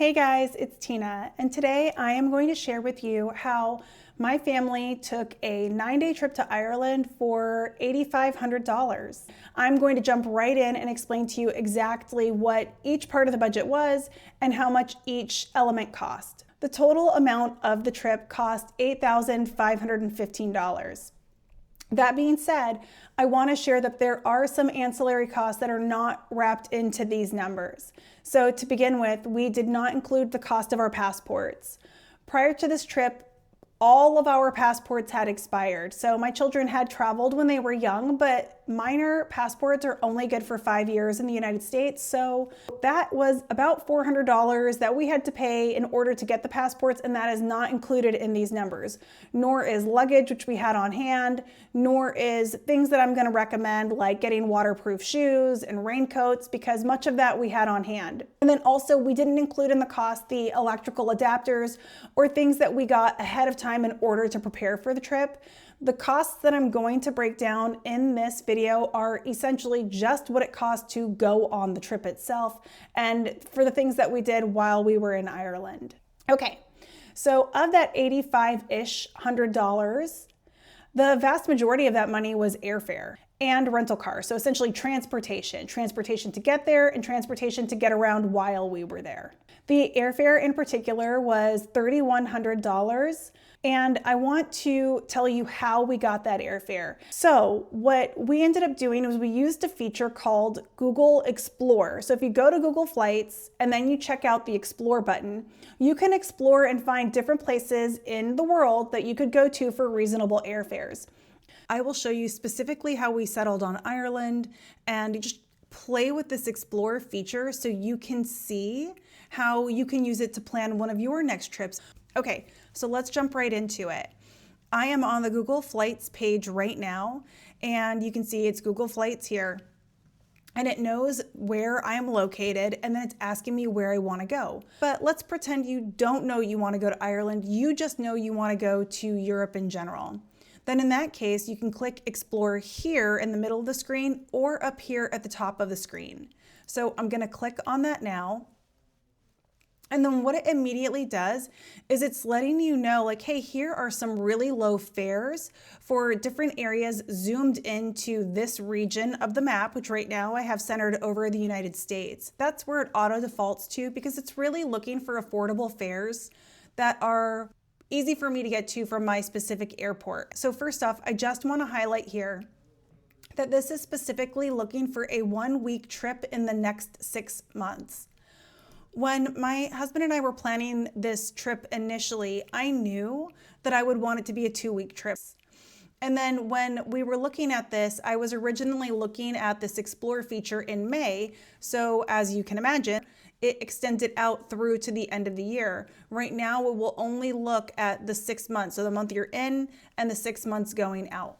Hey guys, it's Tina, and today I am going to share with you how my family took a 9-day trip to Ireland for $8,500. I'm going to jump right in and explain to you exactly what each part of the budget was and how much each element cost. The total amount of the trip cost $8,515. That being said, I want to share that there are some ancillary costs that are not wrapped into these numbers. So to begin with, we did not include the cost of our passports. Prior to this trip, all of our passports had expired. So my children had traveled when they were young, but minor passports are only good for 5 years in the United States. So that was about $400 that we had to pay in order to get the passports, and that is not included in these numbers, nor is luggage, which we had on hand, nor is things that I'm going to recommend like getting waterproof shoes and raincoats, because much of that we had on hand. And then also we didn't include in the cost the electrical adapters or things that we got ahead of time in order to prepare for the trip. The costs that I'm going to break down in this video are essentially just what it cost to go on the trip itself and for the things that we did while we were in Ireland. Okay, so of that $85-ish $100, the vast majority of that money was airfare and rental cars. So essentially transportation to get there and transportation to get around while we were there. The airfare in particular was $3,100. And I want to tell you how we got that airfare. So what we ended up doing was we used a feature called Google Explore. So if you go to Google Flights and then you check out the Explore button, you can explore and find different places in the world that you could go to for reasonable airfares. I will show you specifically how we settled on Ireland and just play with this Explore feature so you can see how you can use it to plan one of your next trips. Okay, so let's jump right into it. I am on the Google Flights page right now, and you can see it's Google Flights here. And it knows where I am located, and then it's asking me where I want to go. But let's pretend you don't know you want to go to Ireland, you just know you want to go to Europe in general. Then in that case, you can click Explore here in the middle of the screen or up here at the top of the screen. So I'm going to click on that now. And then what it immediately does is it's letting you know, like, hey, here are some really low fares for different areas zoomed into this region of the map, which right now I have centered over the United States. That's where it auto defaults to because it's really looking for affordable fares that are easy for me to get to from my specific airport. So first off, I just want to highlight here that this is specifically looking for a 1-week trip in the next 6 months. When my husband and I were planning this trip initially, I knew that I would want it to be a 2-week trip. And then when we were looking at this, I was originally looking at this Explore feature in May. So as you can imagine, it extended out through to the end of the year. Right now, it will only look at the 6 months. So the month you're in and the 6 months going out.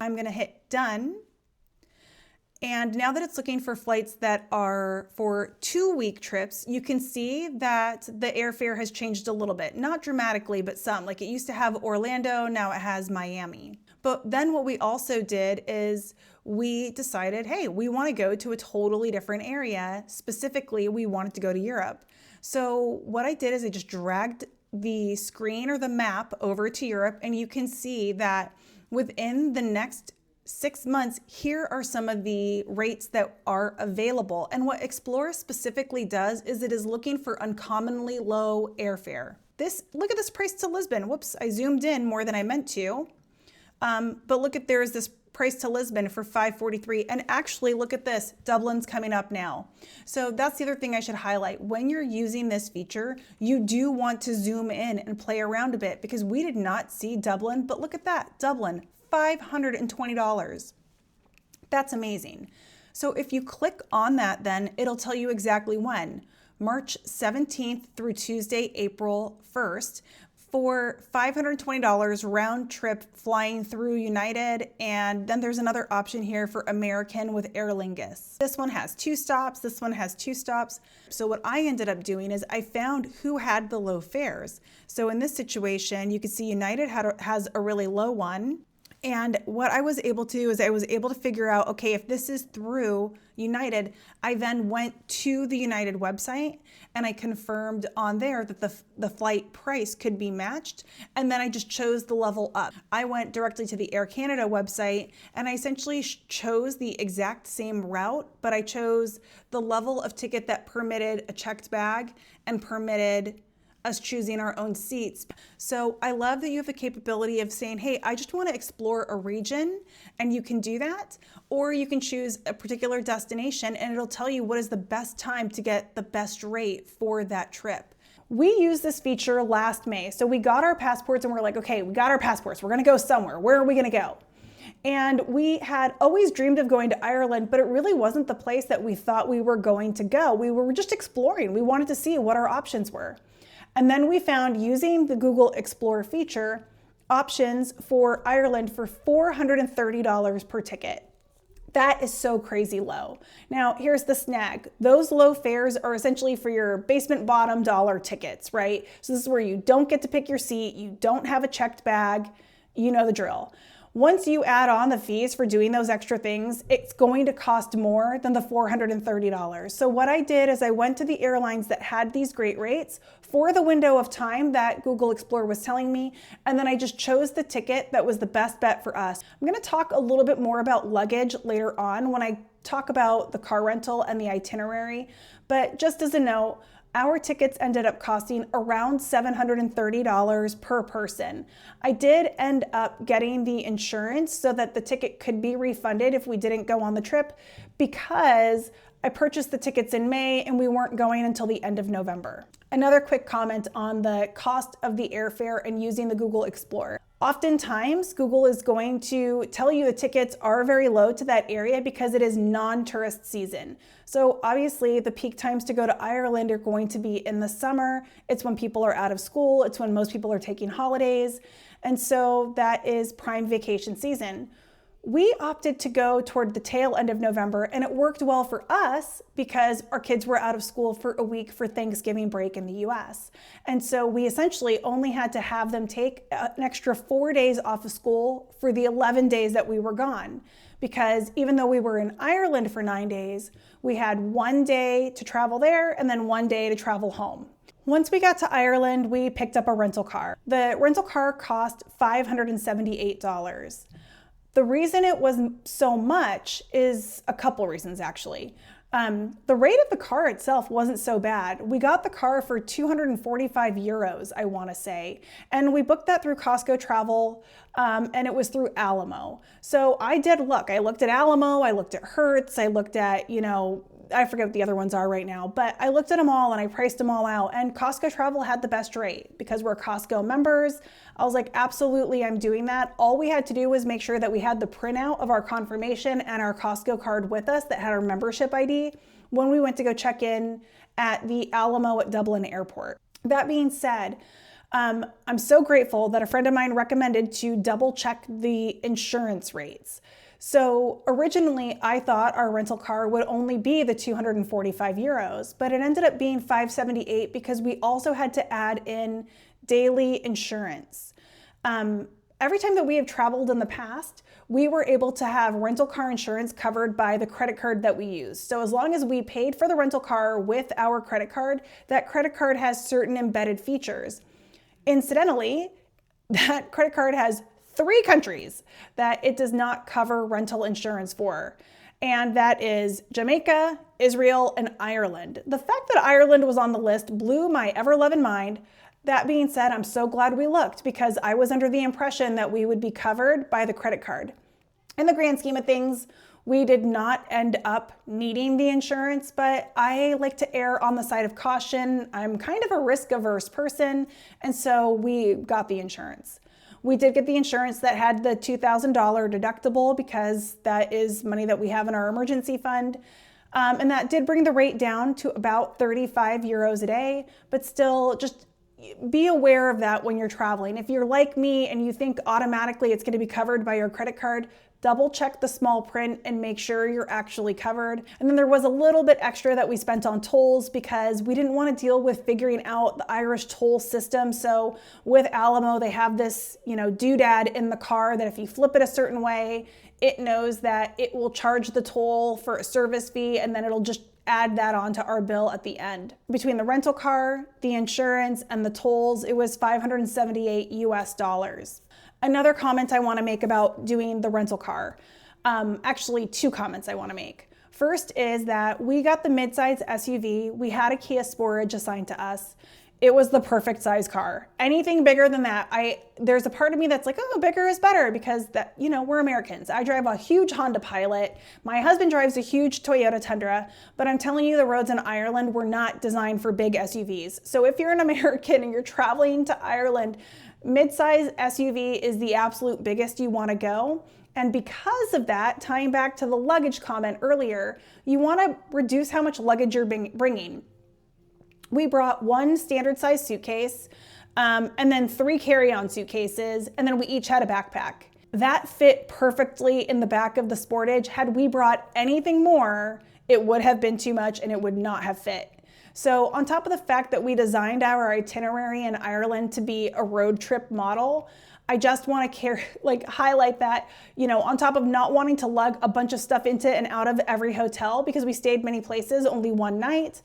I'm gonna hit done. And now that it's looking for flights that are for 2-week trips, you can see that the airfare has changed a little bit. Not dramatically, but some. Like it used to have Orlando, now it has Miami. But then what we also did is we decided, hey, we want to go to a totally different area. Specifically, we wanted to go to Europe. So what I did is I just dragged the screen or the map over to Europe, and you can see that within the next 6 months, here are some of the rates that are available. And what Explore specifically does is it is looking for uncommonly low airfare. Look at this price to Lisbon. Whoops, I zoomed in more than I meant to. But look at, there's this price to Lisbon for $543. And actually look at this, Dublin's coming up now. So that's the other thing I should highlight. When you're using this feature, you do want to zoom in and play around a bit because we did not see Dublin, but look at that, Dublin. $520. That's amazing. So if you click on that, then it'll tell you exactly when. March 17th through Tuesday, April 1st for $520 round trip flying through United. And then there's another option here for American with Aer Lingus. This one has 2 stops. This one has 2 stops. So what I ended up doing is I found who had the low fares. So in this situation, you can see United has a really low one. And what I was able to do is I was able to figure out, okay, if this is through United, I then went to the United website and I confirmed on there that the flight price could be matched. And then I just chose the level up. I went directly to the Air Canada website and I essentially chose the exact same route, but I chose the level of ticket that permitted a checked bag and permitted us choosing our own seats. So I love that you have the capability of saying, hey, I just want to explore a region, and you can do that. Or you can choose a particular destination and it'll tell you what is the best time to get the best rate for that trip. We used this feature last May. So we got our passports and we're like, okay, we got our passports. We're going to go somewhere. Where are we going to go? And we had always dreamed of going to Ireland, but it really wasn't the place that we thought we were going to go. We were just exploring. We wanted to see what our options were. And then we found, using the Google Explore feature, options for Ireland for $430 per ticket. That is so crazy low. Now, here's the snag. Those low fares are essentially for your basement bottom dollar tickets, right? So this is where you don't get to pick your seat, you don't have a checked bag, you know the drill. Once you add on the fees for doing those extra things, it's going to cost more than the $430. So what I did is I went to the airlines that had these great rates for the window of time that Google Explorer was telling me, and then I just chose the ticket that was the best bet for us. I'm going to talk a little bit more about luggage later on when I talk about the car rental and the itinerary, but just as a note, our tickets ended up costing around $730 per person. I did end up getting the insurance so that the ticket could be refunded if we didn't go on the trip, because I purchased the tickets in May and we weren't going until the end of November. Another quick comment on the cost of the airfare and using the Google Explorer. Oftentimes, Google is going to tell you the tickets are very low to that area because it is non-tourist season. So obviously the peak times to go to Ireland are going to be in the summer. It's when people are out of school. It's when most people are taking holidays. And so that is prime vacation season. We opted to go toward the tail end of November, and it worked well for us because our kids were out of school for a week for Thanksgiving break in the US. And so we essentially only had to have them take an extra 4 days off of school for the 11 days that we were gone. Because even though we were in Ireland for 9 days, we had 1 day to travel there and then 1 day to travel home. Once we got to Ireland, we picked up a rental car. The rental car cost $578. The reason it was so much is a couple reasons, actually. The rate of the car itself wasn't so bad. We got the car for 245 euros, I want to say. And we booked that through Costco Travel, and it was through Alamo. So I did look. I looked at Alamo, I looked at Hertz, I looked at, I forget what the other ones are right now, but I looked at them all and I priced them all out, and Costco Travel had the best rate because we're Costco members. I was like, absolutely, I'm doing that. All we had to do was make sure that we had the printout of our confirmation and our Costco card with us that had our membership ID when we went to go check in at the Alamo at Dublin Airport. That being said, I'm so grateful that a friend of mine recommended to double check the insurance rates. So originally I thought our rental car would only be the 245 euros, but it ended up being 578 because we also had to add in daily insurance. Every time that we have traveled in the past, we were able to have rental car insurance covered by the credit card that we use. So as long as we paid for the rental car with our credit card, that credit card has certain embedded features. Incidentally, that credit card has 3 countries that it does not cover rental insurance for. And that is Jamaica, Israel, and Ireland. The fact that Ireland was on the list blew my ever-loving mind. That being said, I'm so glad we looked because I was under the impression that we would be covered by the credit card. In the grand scheme of things, we did not end up needing the insurance, but I like to err on the side of caution. I'm kind of a risk-averse person, and so we got the insurance. We did get the insurance that had the $2,000 deductible because that is money that we have in our emergency fund. And that did bring the rate down to about 35 euros a day, but still just, be aware of that when you're traveling. If you're like me and you think automatically it's going to be covered by your credit card, double check the small print and make sure you're actually covered. And then there was a little bit extra that we spent on tolls because we didn't want to deal with figuring out the Irish toll system. So with Alamo, they have this, doodad in the car that if you flip it a certain way, it knows that it will charge the toll for a service fee, and then it'll just add that onto our bill at the end. Between the rental car, the insurance, and the tolls, it was $578 US. Another comment I want to make about doing the rental car, actually 2 comments I want to make. First is that we got the midsize SUV. We had a Kia Sportage assigned to us. It was the perfect size car. Anything bigger than that, there's a part of me that's like, oh, bigger is better because that, we're Americans. I drive a huge Honda Pilot. My husband drives a huge Toyota Tundra, but I'm telling you, the roads in Ireland were not designed for big SUVs. So if you're an American and you're traveling to Ireland, mid-size SUV is the absolute biggest you want to go. And because of that, tying back to the luggage comment earlier, you want to reduce how much luggage you're bringing. We brought 1 standard size suitcase, and then 3 carry-on suitcases, and then we each had a backpack. That fit perfectly in the back of the Sportage. Had we brought anything more, it would have been too much and it would not have fit. So on top of the fact that we designed our itinerary in Ireland to be a road trip model, I just want to highlight that, on top of not wanting to lug a bunch of stuff into and out of every hotel because we stayed many places, only one night,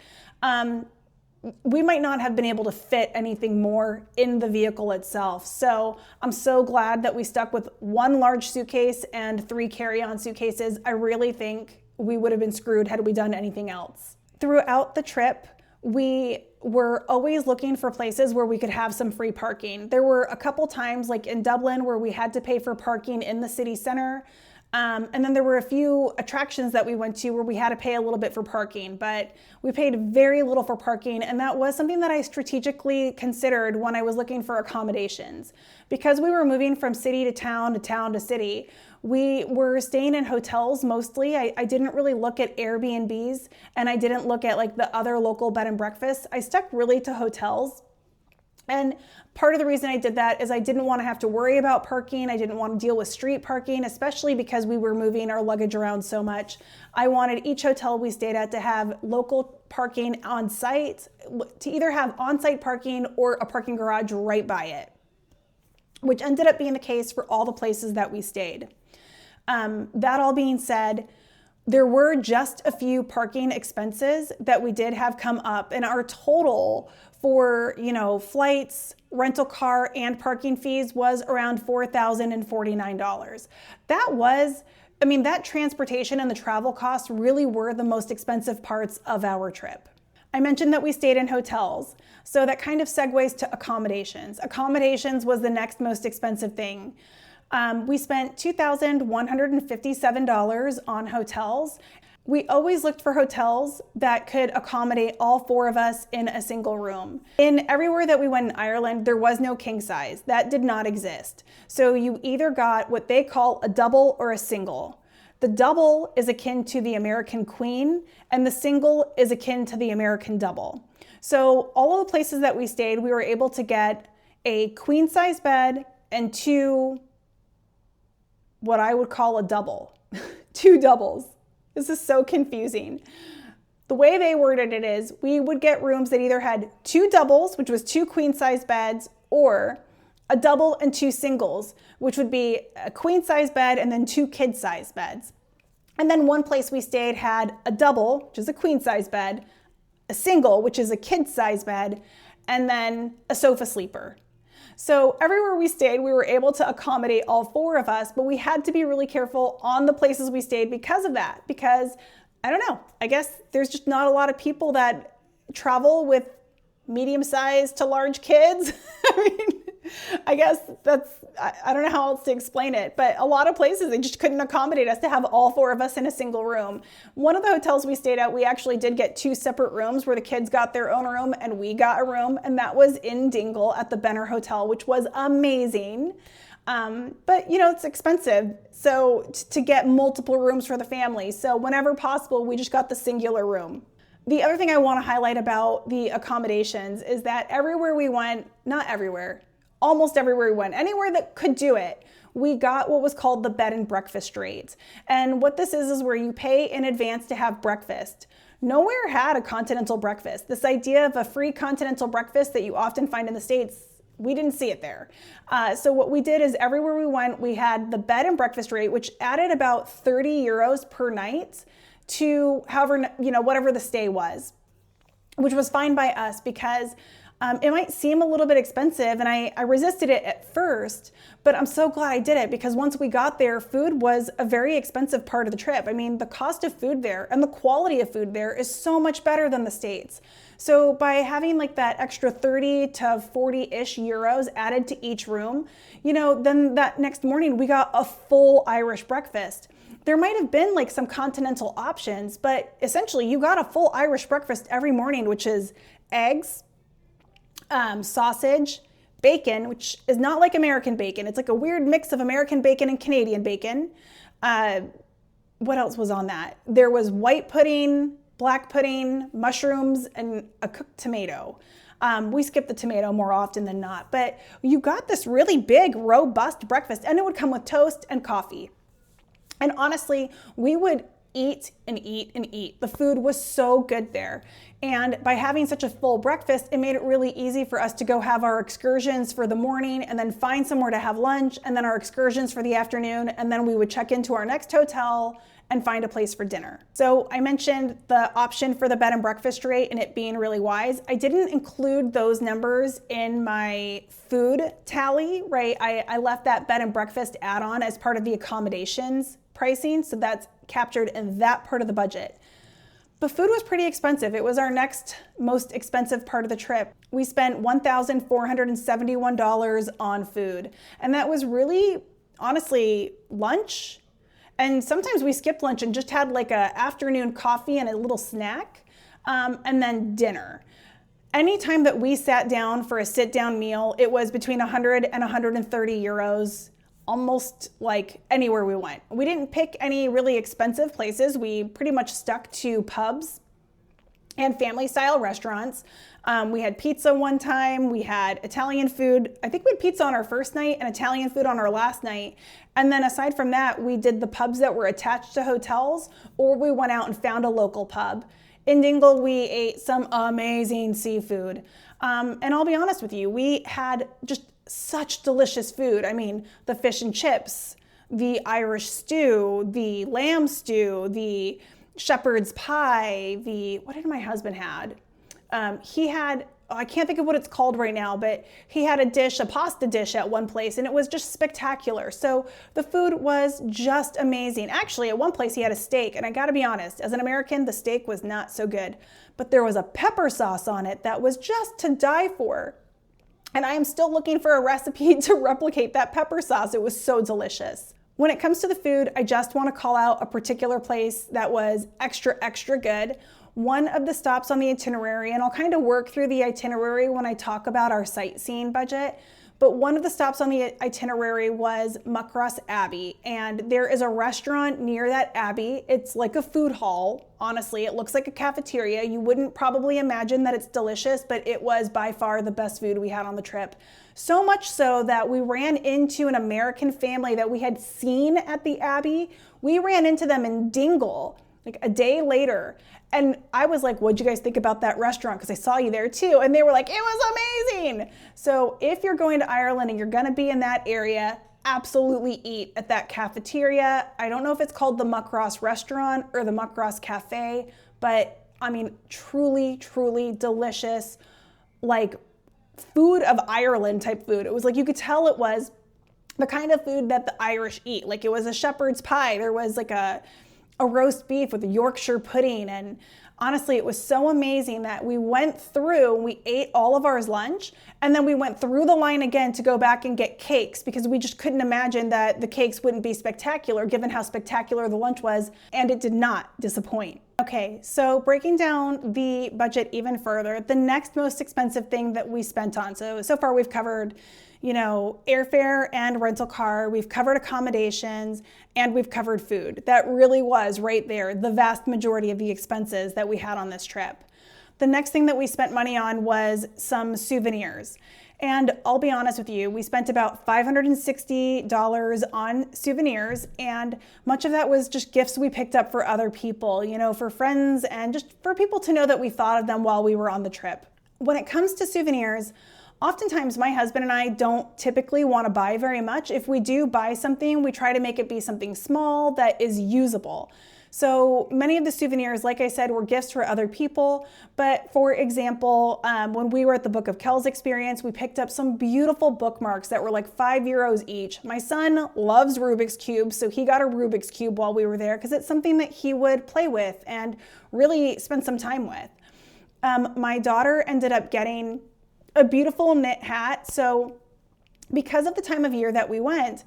we might not have been able to fit anything more in the vehicle itself. So I'm so glad that we stuck with 1 large suitcase and 3 carry-on suitcases. I really think we would have been screwed had we done anything else. Throughout the trip, we were always looking for places where we could have some free parking. There were a couple times, like in Dublin, where we had to pay for parking in the city center. And then there were a few attractions that we went to where we had to pay a little bit for parking, but we paid very little for parking. And that was something that I strategically considered when I was looking for accommodations. Because we were moving from city to town to town to city, we were staying in hotels mostly. I didn't really look at Airbnbs, and I didn't look at the other local bed and breakfasts. I stuck really to hotels. And part of the reason I did that is I didn't want to have to worry about parking. I didn't want to deal with street parking, especially because we were moving our luggage around so much. I wanted each hotel we stayed at to have local parking on site, to either have on-site parking or a parking garage right by it, which ended up being the case for all the places that we stayed. That all being said, there were just a few parking expenses that we did have come up, and our total for, flights, rental car, and parking fees was around $4,049. That transportation and the travel costs really were the most expensive parts of our trip. I mentioned that we stayed in hotels, so that kind of segues to accommodations. Accommodations was the next most expensive thing. We spent $2,157 on hotels. We always looked for hotels that could accommodate all 4 of us in a single room. In everywhere that we went in Ireland, there was no king size. That did not exist. So you either got what they call a double or a single. The double is akin to the American queen, and the single is akin to the American double. So all of the places that we stayed, we were able to get a queen size bed and 2, what I would call a double, 2 doubles. This is so confusing. The way they worded it is we would get rooms that either had 2 doubles, which was 2 queen size beds, or a double and 2 singles, which would be a queen size bed and then 2 kid size beds. And then one place we stayed had a double, which is a queen size bed, a single, which is a kid size bed, and then a sofa sleeper. So everywhere we stayed, we were able to accommodate all 4 of us, but we had to be really careful on the places we stayed because of that. Because, I don't know, I guess there's just not a lot of people that travel with medium-sized to large kids. I guess I don't know how else to explain it, but a lot of places, they just couldn't accommodate us to have all 4 of us in a single room. One of the hotels we stayed at, we actually did get 2 separate rooms where the kids got their own room and we got a room, and that was in Dingle at the Benner Hotel, which was amazing. But it's expensive. So to get multiple rooms for the family. So whenever possible, we just got the singular room. The other thing I want to highlight about the accommodations is that everywhere we went, not everywhere, almost everywhere we went, anywhere that could do it, we got what was called the bed and breakfast rate. And what this is where you pay in advance to have breakfast. Nowhere had a continental breakfast. This idea of a free continental breakfast that you often find in the States, we didn't see it there. So what we did is everywhere we went, we had the bed and breakfast rate, which added about 30 euros per night to however, whatever the stay was, which was fine by us because it might seem a little bit expensive, and I resisted it at first, but I'm so glad I did it because once we got there, food was a very expensive part of the trip. I mean, the cost of food there and the quality of food there is so much better than the States. So by having like that extra 30 to 40-ish euros added to each room, then that next morning we got a full Irish breakfast. There might have been like some continental options, but essentially you got a full Irish breakfast every morning, which is eggs, sausage, bacon, which is not like American bacon. It's like a weird mix of American bacon and Canadian bacon. What else was on that? There was white pudding, black pudding, mushrooms, and a cooked tomato. We skip the tomato more often than not, but you got this really big, robust breakfast, and it would come with toast and coffee. And honestly, we would eat and eat and eat. The food was so good there. And by having such a full breakfast, it made it really easy for us to go have our excursions for the morning and then find somewhere to have lunch and then our excursions for the afternoon. And then we would check into our next hotel and find a place for dinner. So I mentioned the option for the bed and breakfast rate and it being really wise. I didn't include those numbers in my food tally, right? I left that bed and breakfast add-on as part of the accommodations pricing. So that's captured in that part of the budget. But food was pretty expensive. It was our next most expensive part of the trip. We spent $1,471 on food. And that was really, honestly, lunch. And sometimes we skipped lunch and just had like a afternoon coffee and a little snack, and then dinner. Anytime that we sat down for a sit-down meal, it was between 100 and 130 euros, almost like anywhere we went. We didn't pick any really expensive places. We pretty much stuck to pubs and family-style restaurants. We had pizza one time. We had Italian food. I think we had pizza on our first night and Italian food on our last night. And then aside from that, we did the pubs that were attached to hotels, or we went out and found a local pub. In Dingle, we ate some amazing seafood. And I'll be honest with you, we had just such delicious food. I mean, the fish and chips, the Irish stew, the lamb stew, the shepherd's pie, what did my husband had? He had, I can't think of what it's called right now, but he had a pasta dish at one place, and it was just spectacular. So the food was just amazing. Actually, at one place he had a steak, and I gotta be honest, as an American, the steak was not so good, but there was a pepper sauce on it that was just to die for. And I am still looking for a recipe to replicate that pepper sauce. It was so delicious. When it comes to the food, I just want to call out a particular place that was extra, extra good. One of the stops on the itinerary, and I'll kind of work through the itinerary when I talk about our sightseeing budget, but one of the stops on the itinerary was Muckross Abbey, and there is a restaurant near that abbey. It's like a food hall. Honestly, it looks like a cafeteria. You wouldn't probably imagine that it's delicious, but it was by far the best food we had on the trip. So much so that we ran into an American family that we had seen at the Abbey. We ran into them in Dingle, like a day later. And I was like, what'd you guys think about that restaurant? Because I saw you there too. And they were like, it was amazing. So if you're going to Ireland and you're gonna be in that area, absolutely eat at that cafeteria. I don't know if it's called the Muckross restaurant or the Muckross cafe, but I mean, truly, truly delicious, like food of Ireland type food. It was like, you could tell it was the kind of food that the Irish eat. Like it was a shepherd's pie. There was like a roast beef with a Yorkshire pudding. And honestly, it was so amazing that we went through, we ate all of ours lunch, and then we went through the line again to go back and get cakes because we just couldn't imagine that the cakes wouldn't be spectacular given how spectacular the lunch was, and it did not disappoint. Okay, so breaking down the budget even further, the next most expensive thing that we spent on. So far we've covered, airfare and rental car, we've covered accommodations, and we've covered food. That really was right there, the vast majority of the expenses that we had on this trip. The next thing that we spent money on was some souvenirs. And I'll be honest with you, we spent about $560 on souvenirs, and much of that was just gifts we picked up for other people, for friends and just for people to know that we thought of them while we were on the trip. When it comes to souvenirs, oftentimes my husband and I don't typically want to buy very much. If we do buy something, we try to make it be something small that is usable. So many of the souvenirs, like I said, were gifts for other people. But for example, when we were at the Book of Kells experience, we picked up some beautiful bookmarks that were like €5 each. My son loves Rubik's Cubes, so he got a Rubik's Cube while we were there because it's something that he would play with and really spend some time with. My daughter ended up getting a beautiful knit hat. So because of the time of year that we went,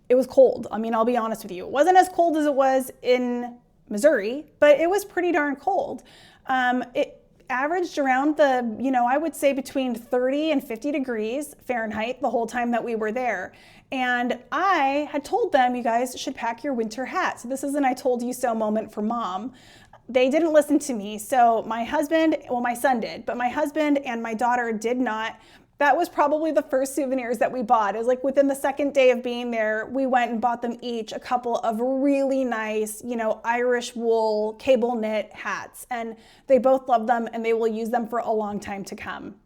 it was cold. I'll be honest with you. It wasn't as cold as it was in Missouri, but it was pretty darn cold. It averaged around I would say between 30 and 50 degrees Fahrenheit the whole time that we were there. And I had told them, you guys should pack your winter hat. So this is an I told you so moment for mom. They didn't listen to me. So my son did, but my husband and my daughter did not. That was probably the first souvenirs that we bought. It was like within the second day of being there, we went and bought them each a couple of really nice, Irish wool cable knit hats. And they both love them and they will use them for a long time to come.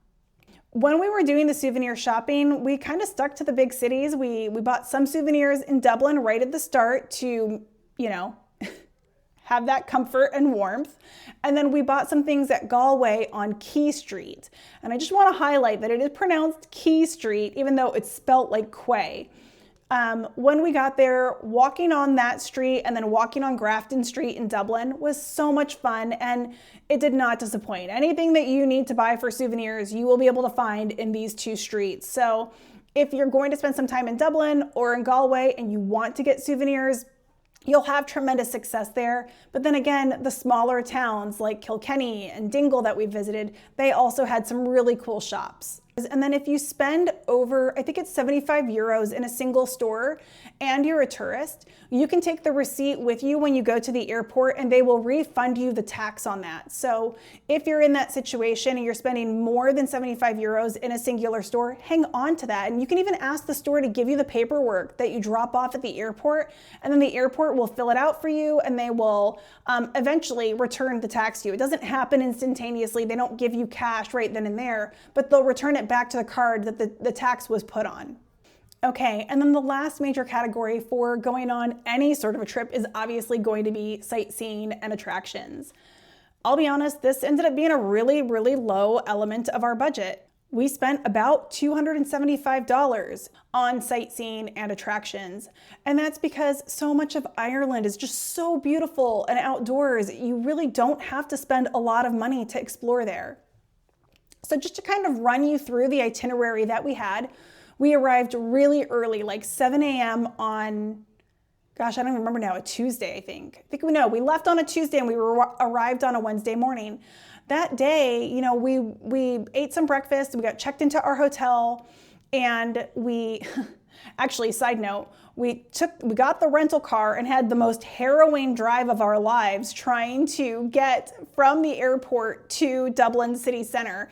When we were doing the souvenir shopping, we kind of stuck to the big cities. We bought some souvenirs in Dublin right at the start to, have that comfort and warmth. And then we bought some things at Galway on Quay Street. And I just want to highlight that it is pronounced Quay Street, even though it's spelt like Quay. When we got there, walking on that street and then walking on Grafton Street in Dublin was so much fun, and it did not disappoint. Anything that you need to buy for souvenirs, you will be able to find in these two streets. So if you're going to spend some time in Dublin or in Galway and you want to get souvenirs, you'll have tremendous success there. But then again, the smaller towns like Killarney and Dingle that we visited, they also had some really cool shops. And then if you spend over, I think it's €75 in a single store and you're a tourist, you can take the receipt with you when you go to the airport and they will refund you the tax on that. So if you're in that situation and you're spending more than €75 in a singular store, hang on to that. And you can even ask the store to give you the paperwork that you drop off at the airport, and then the airport will fill it out for you and they will eventually return the tax to you. It doesn't happen instantaneously. They don't give you cash right then and there, but they'll return it back to the card that the tax was put on. Okay, and then the last major category for going on any sort of a trip is obviously going to be sightseeing and attractions. I'll be honest, this ended up being a really, really low element of our budget. We spent about $275 on sightseeing and attractions. And that's because so much of Ireland is just so beautiful and outdoors. You really don't have to spend a lot of money to explore there. So just to kind of run you through the itinerary that we had, we arrived really early, like 7 a.m. on, I don't remember now, a Tuesday, I think. We left on a Tuesday and we arrived on a Wednesday morning. That day, we ate some breakfast, we got checked into our hotel, and actually, side note, we got the rental car and had the most harrowing drive of our lives trying to get from the airport to Dublin city center.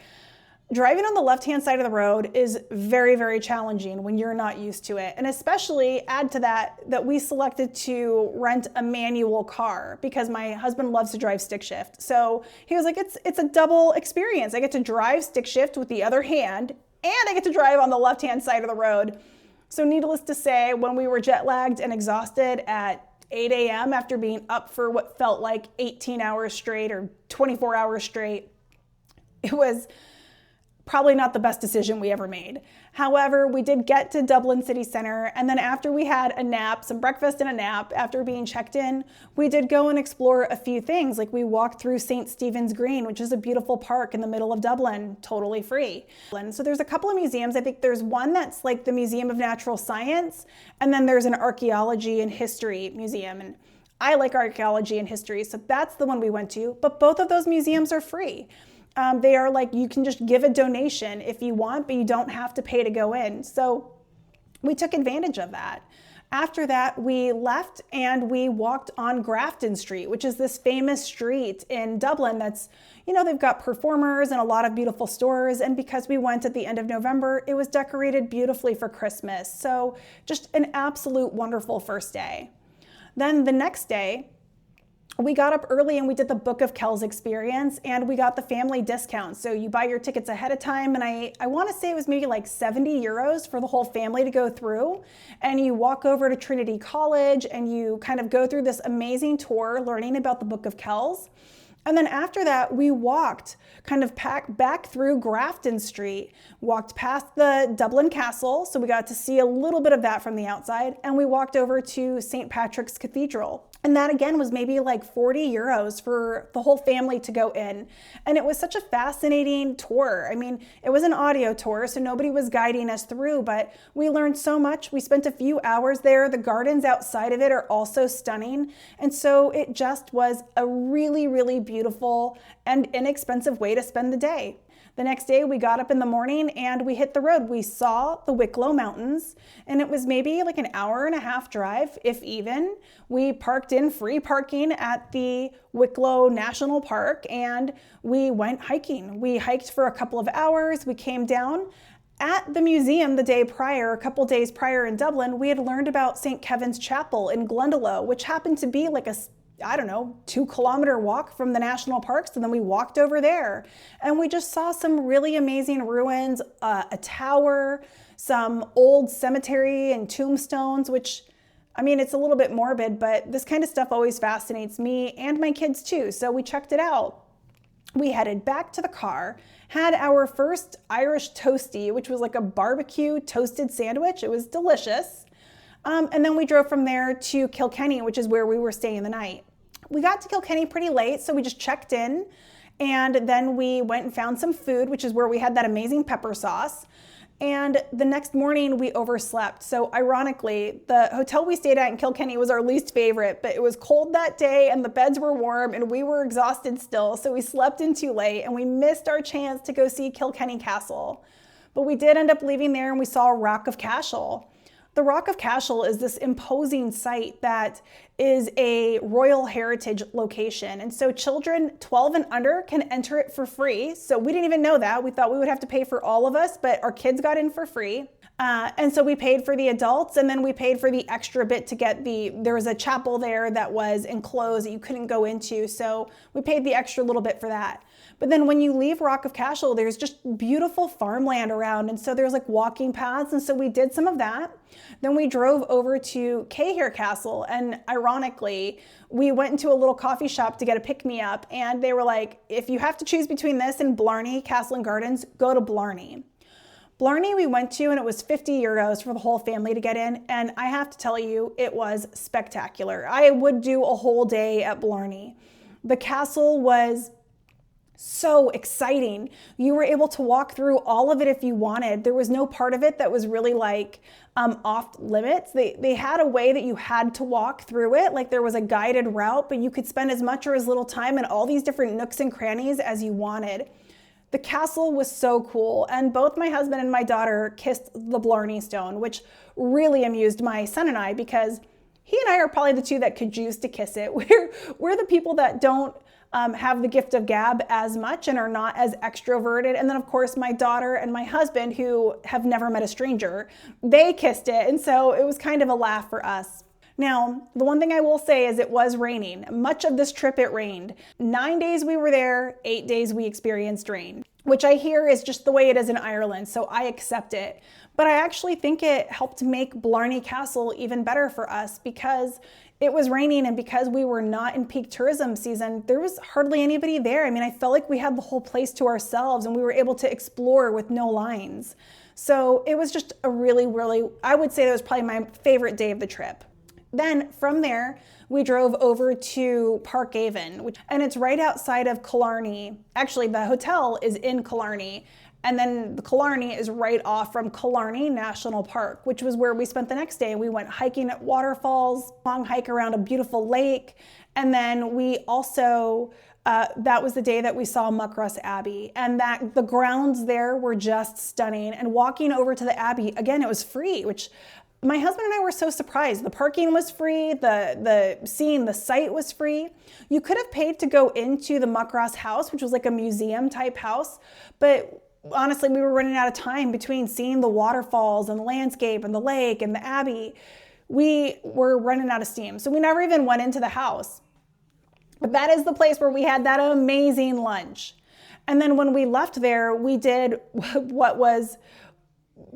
Driving on the left-hand side of the road is very, very challenging when you're not used to it. And especially add to that we selected to rent a manual car because my husband loves to drive stick shift. So he was like, it's a double experience. I get to drive stick shift with the other hand and I get to drive on the left-hand side of the road. So needless to say, when we were jet lagged and exhausted at 8 a.m. after being up for what felt like 18 hours straight or 24 hours straight, it was probably not the best decision we ever made. However, we did get to Dublin city center, and then after we had a nap, some breakfast and a nap after being checked in, we did go and explore a few things. Like we walked through St. Stephen's Green, which is a beautiful park in the middle of Dublin, totally free. So there's a couple of museums. I think there's one that's like the Museum of Natural Science, and then there's an archaeology and history museum. And I like archaeology and history, so that's the one we went to. But both of those museums are free. They are like, you can just give a donation if you want, but you don't have to pay to go in. So we took advantage of that. After that, we left and we walked on Grafton Street, which is this famous street in Dublin that's, they've got performers and a lot of beautiful stores. And because we went at the end of November, it was decorated beautifully for Christmas. So just an absolute wonderful first day. Then the next day, we got up early and we did the Book of Kells experience, and we got the family discount. So you buy your tickets ahead of time, and I want to say it was maybe like 70 euros for the whole family to go through. And you walk over to Trinity College and you kind of go through this amazing tour learning about the Book of Kells. And then after that, we walked kind of back through Grafton Street, walked past the Dublin Castle, so we got to see a little bit of that from the outside, and we walked over to St. Patrick's Cathedral. And that again was maybe like 40 euros for the whole family to go in. And it was such a fascinating tour. I mean, it was an audio tour, so nobody was guiding us through, but we learned so much. We spent a few hours there. The gardens outside of it are also stunning. And so it just was a really, really beautiful and inexpensive way to spend the day. The next day we got up in the morning and we hit the road. We saw the Wicklow Mountains, and it was maybe like an hour and a half drive, if even. We parked in free parking at the Wicklow National Park and we went hiking. We hiked for a couple of hours. We came down. At the museum the day prior, a couple days prior in Dublin, we had learned about St. Kevin's Chapel in Glendalough, which happened to be like a 2-kilometer walk from the national parks. And then we walked over there and we just saw some really amazing ruins, a tower, some old cemetery and tombstones, which, I mean, it's a little bit morbid, but this kind of stuff always fascinates me and my kids too. So we checked it out. We headed back to the car, had our first Irish toastie, which was like a barbecue toasted sandwich. It was delicious. And then we drove from there to Kilkenny, which is where we were staying the night. We got to Kilkenny pretty late, so we just checked in, and then we went and found some food, which is where we had that amazing pepper sauce. And the next morning we overslept. So ironically, the hotel we stayed at in Kilkenny was our least favorite, but it was cold that day and the beds were warm and we were exhausted still. So we slept in too late and we missed our chance to go see Kilkenny Castle. But we did end up leaving there and we saw Rock of Cashel. The Rock of Cashel is this imposing site that is a Royal Heritage location. And so children 12 and under can enter it for free. So we didn't even know that. We thought we would have to pay for all of us, but our kids got in for free. And so we paid for the adults, and then we paid for the extra bit to get there was a chapel there that was enclosed that you couldn't go into. So we paid the extra little bit for that. But then when you leave Rock of Cashel, there's just beautiful farmland around. And so there's like walking paths. And so we did some of that. Then we drove over to Cathedral Castle. And ironically, we went into a little coffee shop to get a pick-me-up. And they were like, if you have to choose between this and Blarney, Castle and Gardens, go to Blarney. Blarney we went to, and it was 50 euros for the whole family to get in. And I have to tell you, it was spectacular. I would do a whole day at Blarney. The castle was so exciting. You were able to walk through all of it if you wanted. There was no part of it that was really like off limits. They had a way that you had to walk through it. Like there was a guided route, but you could spend as much or as little time in all these different nooks and crannies as you wanted. The castle was so cool. And both my husband and my daughter kissed the Blarney Stone, which really amused my son and I because he and I are probably the two that could choose to kiss it. We're the people that don't have the gift of gab as much and are not as extroverted. And then of course my daughter and my husband, who have never met a stranger, they kissed it. And so it was kind of a laugh for us. Now, the one thing I will say is it was raining. Much of this trip it rained. 9 days we were there, 8 days we experienced rain, which I hear is just the way it is in Ireland, so I accept it. But I actually think it helped make Blarney Castle even better for us because it was raining, and because we were not in peak tourism season, there was hardly anybody there. I mean, I felt like we had the whole place to ourselves and we were able to explore with no lines. So it was just a really, I would say that was probably my favorite day of the trip. Then from there, we drove over to Parkhaven, and it's right outside of Killarney. Actually, the hotel is in Killarney. And then the Killarney is right off from Killarney National Park, which was where we spent the next day. We went hiking at waterfalls, long hike around a beautiful lake. And then we also, that was the day that we saw Muckross Abbey, and that the grounds there were just stunning. And walking over to the Abbey, again, it was free, which my husband and I were so surprised. The parking was free, seeing the site was free. You could have paid to go into the Muckross house, which was like a museum type house, but honestly, we were running out of time between seeing the waterfalls and the landscape and the lake and the Abbey. We were running out of steam, so we never even went into the house. But that is the place where we had that amazing lunch. And then when we left there, we did what was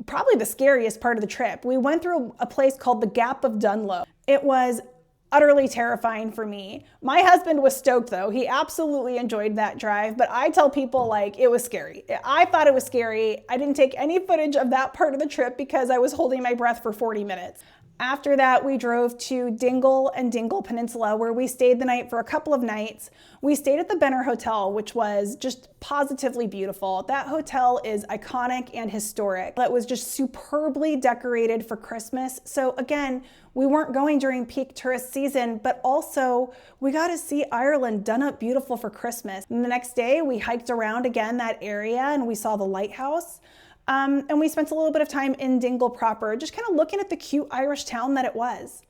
probably the scariest part of the trip. We went through a place called the Gap of Dunloe. It was utterly terrifying for me. My husband was stoked though. He absolutely enjoyed that drive, but I tell people like it was scary. I thought it was scary. I didn't take any footage of that part of the trip because I was holding my breath for 40 minutes. After that, we drove to Dingle and Dingle Peninsula, where we stayed the night for a couple of nights. We stayed at the Benner Hotel, which was just positively beautiful. That hotel is iconic and historic. It was just superbly decorated for Christmas. So again, we weren't going during peak tourist season, but also we got to see Ireland done up beautiful for Christmas. And the next day, we hiked around again that area and we saw the lighthouse. And we spent a little bit of time in Dingle proper, just kind of looking at the cute Irish town that it was.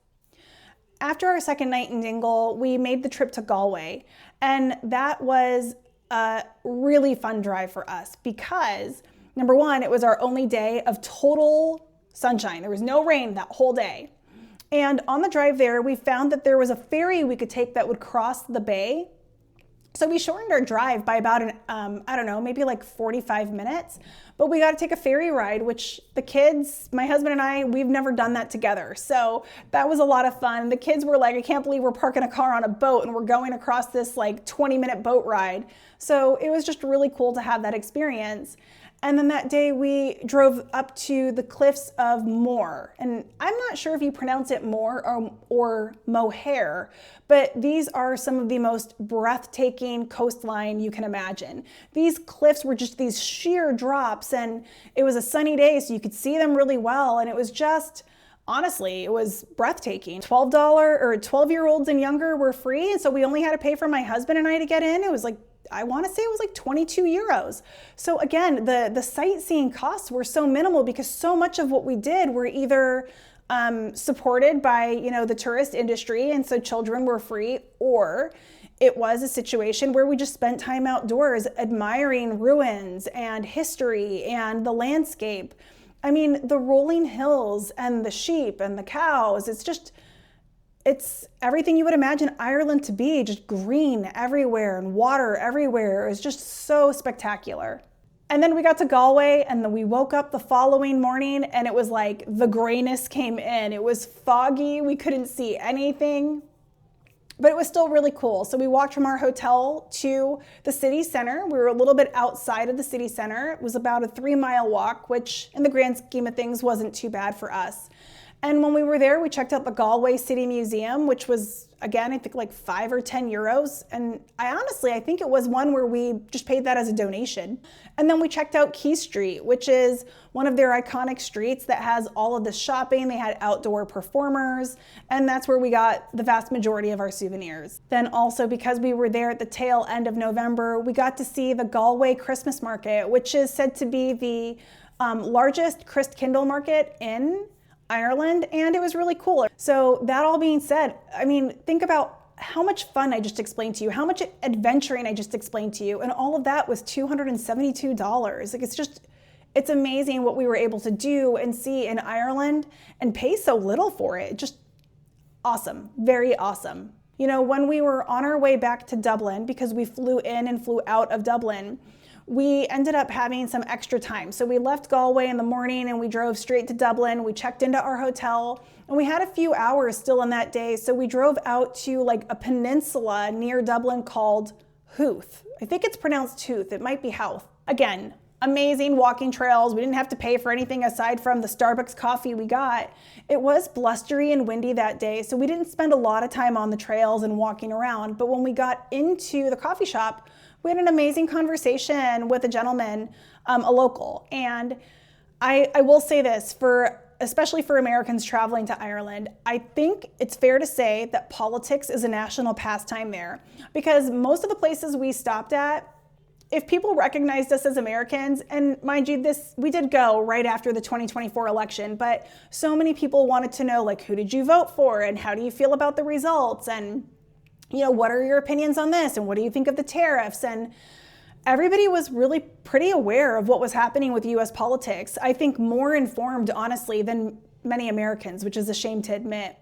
After our second night in Dingle, we made the trip to Galway. And that was a really fun drive for us because, number one, it was our only day of total sunshine. There was no rain that whole day. And on the drive there, we found that there was a ferry we could take that would cross the bay. So we shortened our drive by about I don't know, maybe like 45 minutes, but we got to take a ferry ride, which the kids, my husband and I, we've never done that together. So that was a lot of fun. The kids were like, I can't believe we're parking a car on a boat and we're going across this like 20-minute boat ride. So it was just really cool to have that experience. And then that day we drove up to the cliffs of Moher. And I'm not sure if you pronounce it Moher or Moher, but these are some of the most breathtaking coastline you can imagine. These cliffs were just these sheer drops, and it was a sunny day, so you could see them really well. And it was just, honestly, it was breathtaking. $12 or 12-year-olds and younger were free. And so we only had to pay for my husband and I to get in. It was like, I want to say it was like 22 euros. So again, the sightseeing costs were so minimal because so much of what we did were either supported by, the tourist industry, and so children were free, or it was a situation where we just spent time outdoors admiring ruins and history and the landscape. I mean, the rolling hills and the sheep and the cows, it's everything you would imagine Ireland to be, just green everywhere and water everywhere. It was just so spectacular. And then we got to Galway, and then we woke up the following morning and it was like the grayness came in. It was foggy, we couldn't see anything, but it was still really cool. So we walked from our hotel to the city center. We were a little bit outside of the city center. It was about a 3-mile walk, which in the grand scheme of things wasn't too bad for us. And when we were there, we checked out the Galway City Museum, which was, again, I think like 5 or 10 euros. And I think it was one where we just paid that as a donation. And then we checked out Quay Street, which is one of their iconic streets that has all of the shopping. They had outdoor performers, and that's where we got the vast majority of our souvenirs. Then also, because we were there at the tail end of November, we got to see the Galway Christmas Market, which is said to be the largest Christkindle market in Ireland, and it was really cool. So that all being said, I mean, think about how much fun I just explained to you, how much adventuring I just explained to you, and all of that was $272. Like it's amazing what we were able to do and see in Ireland and pay so little for it. Just awesome, very awesome. When we were on our way back to Dublin, because we flew in and flew out of Dublin, we ended up having some extra time. So we left Galway in the morning and we drove straight to Dublin. We checked into our hotel and we had a few hours still in that day. So we drove out to like a peninsula near Dublin called Howthe. I think it's pronounced Howthe. It might be Howthe. Again, amazing walking trails. We didn't have to pay for anything aside from the Starbucks coffee we got. It was blustery and windy that day, so we didn't spend a lot of time on the trails and walking around. But when we got into the coffee shop, we had an amazing conversation with a gentleman a local. And I will say this, especially for Americans traveling to Ireland, I think it's fair to say that politics is a national pastime there, because most of the places we stopped at, if people recognized us as Americans, and mind you, we did go right after the 2024 election, but so many people wanted to know, like, who did you vote for and how do you feel about the results? And, you know, what are your opinions on this? And what do you think of the tariffs? And everybody was really pretty aware of what was happening with US politics. I think more informed, honestly, than many Americans, which is a shame to admit.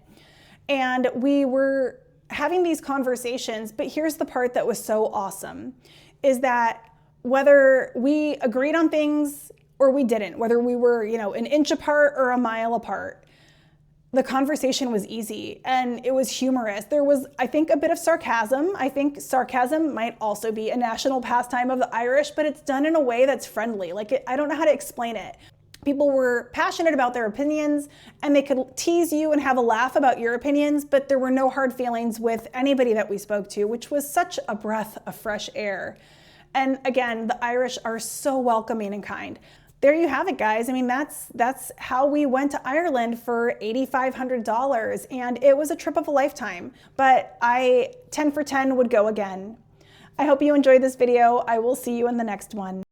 And we were having these conversations, but here's the part that was so awesome, is that whether we agreed on things or we didn't, whether we were, you know, an inch apart or a mile apart, the conversation was easy and it was humorous. There was, I think, a bit of sarcasm. I think sarcasm might also be a national pastime of the Irish, but it's done in a way that's friendly. I don't know how to explain it. People were passionate about their opinions and they could tease you and have a laugh about your opinions, but there were no hard feelings with anybody that we spoke to, which was such a breath of fresh air. And again, the Irish are so welcoming and kind. There you have it, guys. I mean, that's how we went to Ireland for $8,500, and it was a trip of a lifetime, but 10 for 10 would go again. I hope you enjoyed this video. I will see you in the next one.